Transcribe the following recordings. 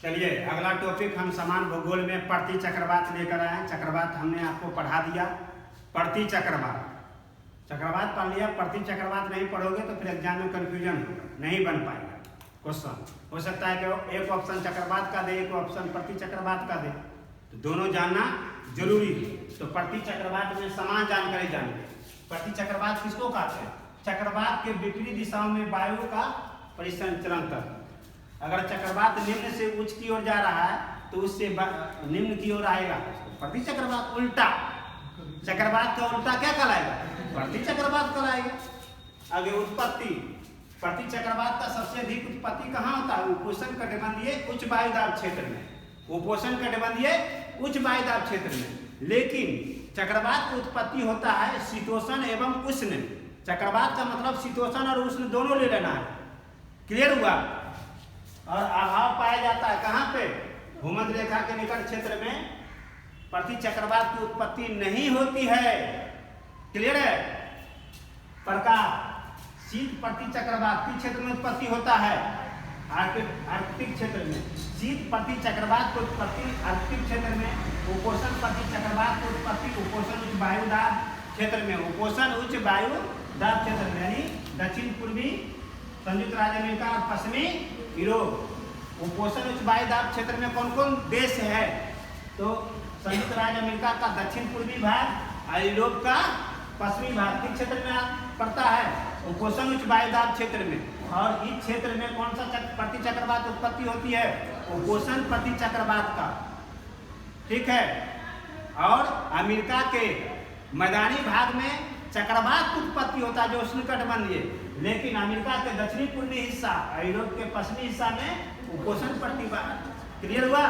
चलिए अगला टॉपिक हम समान भूगोल में प्रति चक्रवात लेकर आए। चक्रवात हमने आपको पढ़ा दिया। प्रति चक्रवात पढ़ लिया, प्रति चक्रवात नहीं पढ़ोगे तो फिर एग्जाम में कंफ्यूजन होगा, नहीं बन पाएगा क्वेश्चन। हो सकता है कि एक ऑप्शन चक्रवात का दे, एक ऑप्शन प्रति चक्रवात का दे, तो दोनों जानना जरूरी है। तो प्रति चक्रवात में समान जानकारी जानिए। प्रति चक्रवात किसको कहते हैं? चक्रवात के विपरीत दिशाओं में वायु का परिसंचरण कर। अगर चक्रवात निम्न से उच्च की ओर जा रहा है तो उससे निम्न की ओर आएगा प्रति चक्रवात। उल्टा चक्रवात का उल्टा क्या कहलाएगा? प्रति चक्रवात कहलाएगा। आगे उत्पत्ति। प्रति चक्रवात का सबसे अधिक उत्पत्ति कहाँ होता है? उपोष्ण कटिबंधीय उच्च वायुदाब क्षेत्र में। उपोष्ण कटिबंधीय उच्च वायुदाब क्षेत्र में। लेकिन चक्रवात की उत्पत्ति होता है शीतोष्ण एवं उष्ण। चक्रवात का मतलब शीतोष्ण और उष्ण दोनों ले लेना है। क्लियर हुआ? और अभाव पाया जाता है कहाँ पे? भूमध्य रेखा के निकट क्षेत्र में प्रति चक्रवात की उत्पत्ति नहीं होती है। क्लियर है? प्रकार शीत प्रति चक्रवात किस क्षेत्र में उत्पत्ति होता है? आर्कटिक क्षेत्र में। शीत प्रति चक्रवात की उत्पत्ति आर्कटिक क्षेत्र में। उपोष्ण प्रति चक्रवात की उत्पत्ति उपोष्ण उच्च वायुदाब क्षेत्र में। उपोष्ण उच्च वायुदाब क्षेत्र में यानी दक्षिण पूर्वी संयुक्त राज्य अमेरिका और पश्चिमी यूरोप। उपोष्ण उच्च वायुदाब क्षेत्र में कौन कौन देश है? तो संयुक्त राज्य अमेरिका का दक्षिण पूर्वी भाग और यूरोप का पश्चिमी भाग किस क्षेत्र में पड़ता है? उपोष्ण उच्च वायुदाब क्षेत्र में। और इस क्षेत्र में कौन सा प्रति चक्रवात उत्पत्ति होती है? उपोष्ण प्रति चक्रवात का। ठीक है। और अमेरिका के मैदानी भाग में चक्रवात उत्पत्ति होता है जो उष्णकटिबंधीय। लेकिन अमेरिका के दक्षिणी पूर्वी हिस्सा और यूरोप के पश्चिमी हिस्सा में उपोष्ण प्रति। क्लियर हुआ?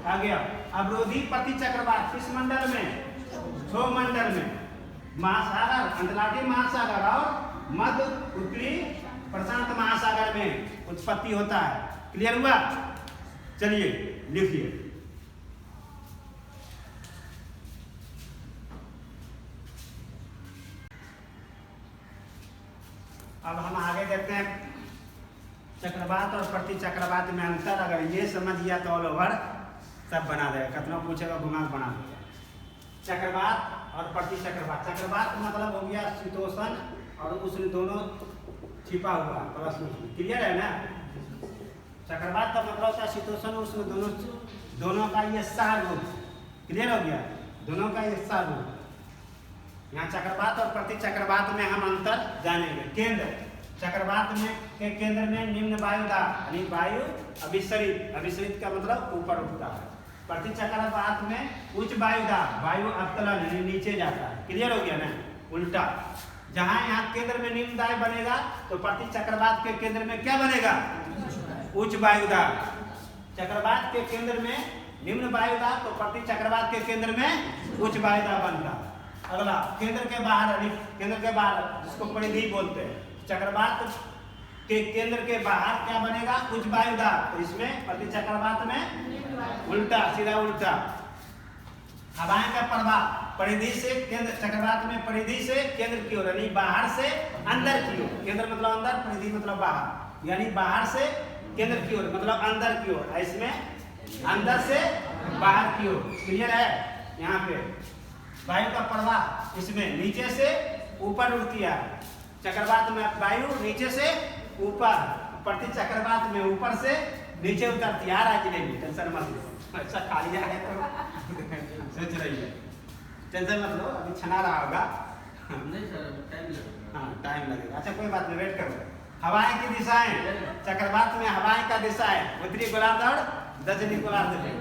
आ गया। अवरोधी प्रति चक्रवात किस मंडल में? क्षोभ मंडल में। महासागर अंटार्कटिक महासागर और मध्य उत्तरी प्रशांत महासागर में उत्पत्ति होता है। क्लियर हुआ? चलिए लिखिए। अब हम आगे देखते हैं चक्रवात और प्रति चक्रवात में अंतर। अगर ये समझ गया तो ऑल ओवर सब बना देगा। कितना पूछेगा घुमा बना देगा। चक्रवात और प्रति चक्रवात। चक्रवात मतलब हो गया शीतोष्ण और उष्ण दोनों छिपा हुआ प्रश्न। क्लियर है ना? चक्रवात का मतलब होता है शीतोष्ण उष्ण दोनों का ये सार रूप। क्लियर हो गया? दोनों का ये सार रूप। यहाँ चक्रवात और प्रति चक्रवात में हम अंतर जानेंगे। केंद्र चक्रवात में के केंद्र में निम्न वायुदाब यानी वायु अभिसरित। अभिसरित का मतलब ऊपर उठता है। प्रति चक्रवात में उच्च वायुदाब वायु अवतरण यानी नीचे जाता है। क्लियर हो गया ना? उल्टा जहाँ यहाँ केंद्र में निम्न दाब बनेगा तो प्रति चक्रवात के केंद्र में क्या बनेगा? उच्च वायुदाब। चक्रवात के केंद्र में निम्न वायुदाब तो प्रति चक्रवात के केंद्र में उच्च वायुदाब बनता है। अगला केंद्र के बाहर केंद्र के बाहर जिसको परिधि बोलते हैं। चक्रवात के केंद्र के बाहर क्या बनेगा? उच्च वायुदाब। तो इसमें प्रति चक्रवात में उल्टा सीधा उल्टा। हवाएं का प्रवाह परिधि से केंद्र चक्रवात में परिधि से केंद्र की ओर यानी बाहर से अंदर की ओर। केंद्र मतलब अंदर, परिधि मतलब बाहर, यानी बाहर से केंद्र की ओर मतलब अंदर की ओर। इसमें अंदर से बाहर की ओर। क्लियर है? यहाँ पे वायु का प्रवाह इसमें नीचे से ऊपर उड़ती है। चक्रवात में वायु नीचे से ऊपर, प्रति चक्रवात में ऊपर से नीचे उतरती है। जिलेबी टेंशन मत लो। अच्छा खा लिया है तो सोच रही है। टेंशन मत लो, अभी छना रहा होगा। नहीं सर टाइम लगेगा। हाँ टाइम लगेगा। अच्छा कोई बात नहीं, वेट करो। हवाएं की दिशाएं चक्रवात में हवाएं का दिशाएं उत्तरी गोलार्ध और दक्षिणी गोलार्ध में।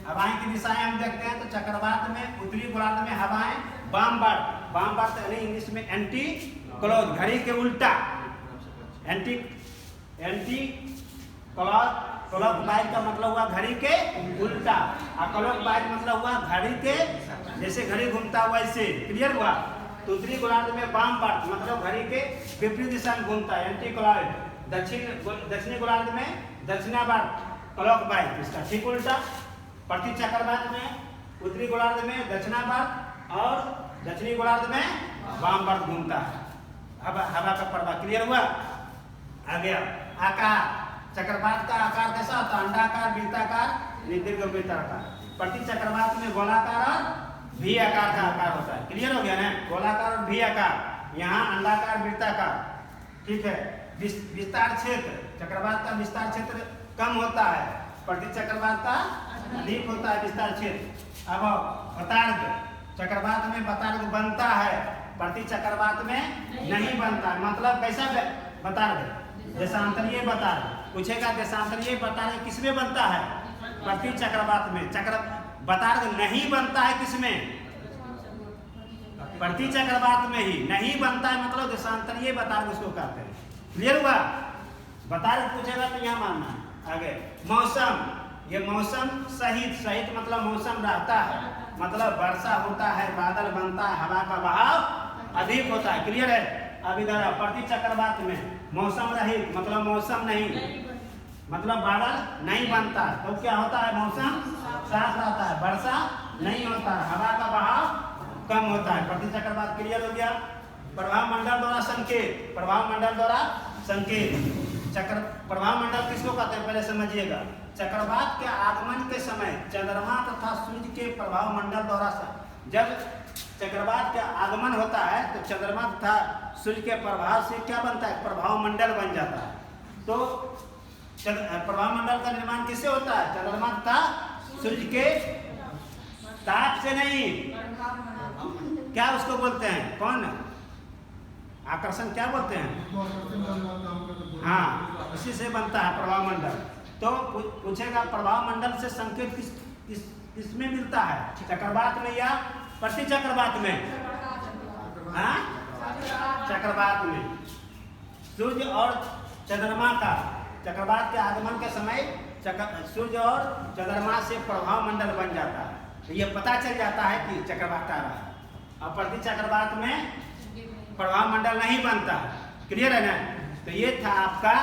हवाएं की दिशाएं हम देखते हैं तो चक्रवात में उत्तरी गोलार्ध में हवाएं वामवर्त यानी इंग्लिश में एंटी क्लॉक घड़ी के उल्टा। एंटी क्लॉकवाइज का मतलब हुआ घड़ी के उल्टा और क्लॉकवाइज मतलब हुआ घड़ी के जैसे घड़ी घूमता हुआ ऐसे। क्लियर हुआ? तो उत्तरी गोलार्ध में वामवर्त मतलब घड़ी के विपरीत दिशा में घूमता है एंटी क्लॉक। दक्षिणी गोलार्ध में दक्षिणावर्त क्लॉकवाइज इसका ठीक उल्टा। प्रति चक्रवात में उत्तरी गोलार्ध में दक्षिणावर्त और दक्षिणी गोलार्ध में वामवर्त घूमता है हवा का प्रवाह। क्लियर हुआ? आ गया। आकार चक्रवात का आकार कैसा होता है? अंडाकार, वृत्ताकार, दीर्घवृत्ताकार। प्रति चक्रवात में गोलाकार और भी आकार का आकार होता है। क्लियर हो गया ना? गोलाकार और भी आकार, यहाँ अंडाकार, वृत्ताकार। ठीक है। विस्तार क्षेत्र, चक्रवात का विस्तार क्षेत्र कम होता है, प्रति चक्रवात का अधिक होता है विस्तार क्षेत्र। अब बतार्ग, चक्रवात में बतार्ग बनता है, प्रति चक्रवात में नहीं बनता है। मतलब कैसा बतार्ग? देशांतरीय बतार्ग। पूछेगा देशांतरीय बतार्ग किसमें बनता है? प्रति चक्रवात में। बतार्ग नहीं बनता है किसमें? प्रति चक्रवात में ही नहीं बनता है, मतलब देशांतरीय बतार्ग उसको कहते हैं। क्लियर हुआ? बतार्ग पूछेगा तो यहाँ मानना है। आगे मौसम, ये मौसम सहित, सहित मतलब मौसम रहता है, मतलब वर्षा होता है, बादल बनता है, हवा का बहाव अधिक होता है। क्लियर है? अब इधर प्रति चक्रवात में मौसम रहित मतलब मौसम नहीं, मतलब बादल नहीं बनता, तो क्या होता है? मौसम साफ रहता है, वर्षा नहीं होता है, हवा का बहाव कम होता है। प्रति चक्रवात क्लियर हो गया? प्रभाव मंडल द्वारा संकेत, प्रभाव मंडल द्वारा संकेत। चक्र प्रभाव मंडल किसको कहते हैं पहले समझिएगा। चक्रवात के आगमन के समय चंद्रमा तथा सूर्य के प्रभाव मंडल द्वारा, जब चक्रवात का आगमन होता है तो चंद्रमा तथा सूर्य के प्रभाव से क्या बनता है? प्रभाव मंडल बन जाता है। तो प्रभाव मंडल का निर्माण किससे होता है? चंद्रमा तथा सूर्य के ताप से नहीं, क्या उसको बोलते हैं? कौन? आकर्षण क्या बोलते हैं? हाँ, इसी से बनता है प्रभाव मंडल। तो पूछेगा प्रभाव मंडल से संकेत किसमें मिलता है? चक्रवात में या प्रति चक्रवात में? हाँ, चक्रवात में। सूर्य और चंद्रमा का चक्रवात के आगमन के समय सूर्य और चंद्रमा से प्रभाव मंडल बन जाता है, तो ये पता चल जाता है कि चक्रवात आ रहा है। और प्रति चक्रवात में प्रभाव मंडल नहीं बनता। क्लियर है ना? तो ये था आपका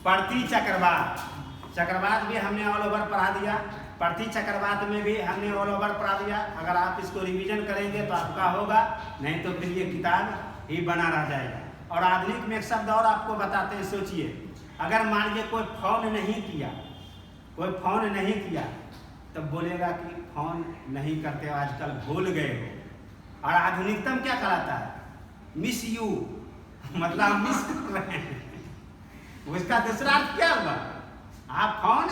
प्रति चक्रवात। चक्रवात भी हमने ऑल ओवर पढ़ा दिया, प्रति चक्रवात में भी हमने ऑल ओवर पढ़ा दिया। अगर आप इसको रिवीजन करेंगे तो आपका होगा, नहीं तो फिर ये किताब ही बना रह जाएगा। और आधुनिक में एक शब्द और आपको बताते हैं, सोचिए। अगर मान लीजिए कोई फोन नहीं किया, कोई फोन नहीं किया, तब बोलेगा कि फोन नहीं करते हो, आजकल भूल गए हो। और आधुनिकतम क्या कहलाता है? मिस यू, मतलब मिस कर रहे हैं। उसका दूसरा अर्थ क्या होगा? आप फोन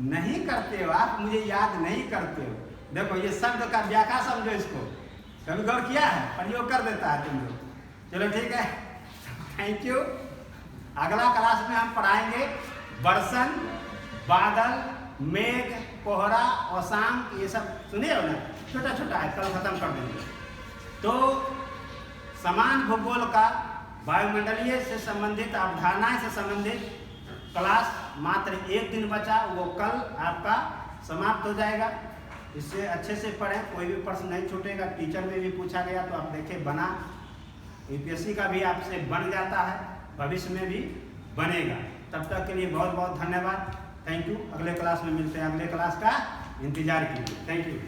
नहीं करते हो, आप मुझे याद नहीं करते हो। देखो ये शब्द का व्याख्या समझो, इसको कभी गौर किया है? प्रयोग कर देता है तुम लोग। चलो ठीक है, थैंक यू। अगला क्लास में हम पढ़ाएंगे बरसन, बादल, मेघ, कोहरा, औसांक, ये सब सुने हो ना? छोटा छोटा है, कल खत्म कर देंगे। तो समान भूगोल का वायुमंडलीय से संबंधित, अवधारणाएं से संबंधित क्लास मात्र एक दिन बचा, वो कल आपका समाप्त हो जाएगा। इससे अच्छे से पढ़ें, कोई भी प्रश्न नहीं छूटेगा। टीचर में भी पूछा गया तो आप देखें बना, यूपीएससी का भी आपसे बन जाता है, भविष्य में भी बनेगा। तब तक के लिए बहुत बहुत धन्यवाद, थैंक यू। अगले क्लास में मिलते हैं, अगले क्लास का इंतजार कीजिए। Thank you.